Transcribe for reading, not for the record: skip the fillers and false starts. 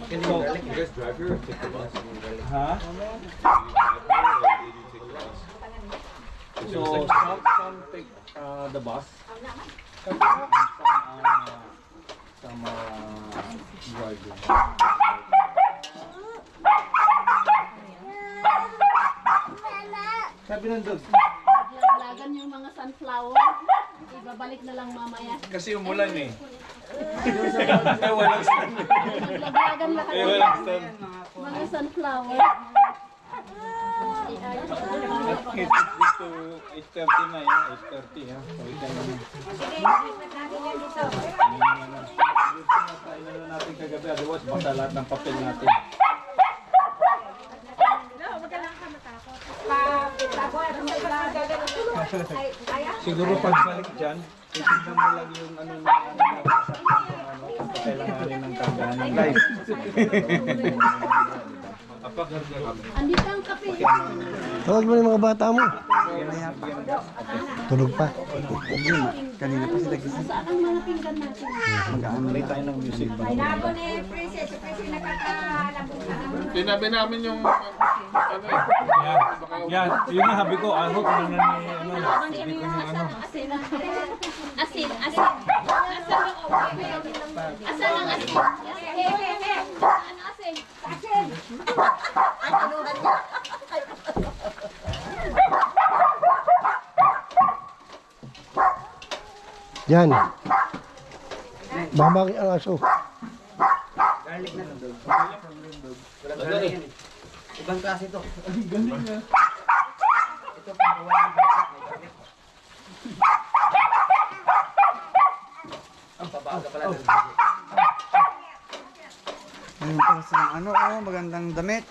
Can you guys drive here or take the bus? Huh? Do you drive here or did you take the bus? So some take the bus. Some driving. Sabi ng dog. Laglagan yung mga sunflower. Ibabalik na lang mamaya. Kasi umulan eh. Ay, walang stand. Laglagan lang Ay, walang stand. mga sunflower. It's dito 8:30 na yun. 8:30 ha. So, ito na. Tayo na natin kagabi. Otherwise, basta lahat ng papel natin. Siguro pagbalik dyan, titignan mo lang yung ano na kailanganin ng kagahan. Live. Andito ang kape. Tawag mo yung mga bata mo. Tulog pa. Kanina pa sila gising. Saan ang mga pinggan natin? Mag-aanlay tayo ng music. Nabo ni Princess, si Princess nakakaalam. Tinabi namin yung ano eh. Yan, yun nga habi ko. I hope na ni ano. Sabi ko yung ano. Asin. Asin. Asin. Asan ang asin? Ano asin? Asin. Yan. Mamaki ang aso. Ibang klase to. Ang pabaga pala. Ayun pa sa ano, oh, magandang damit.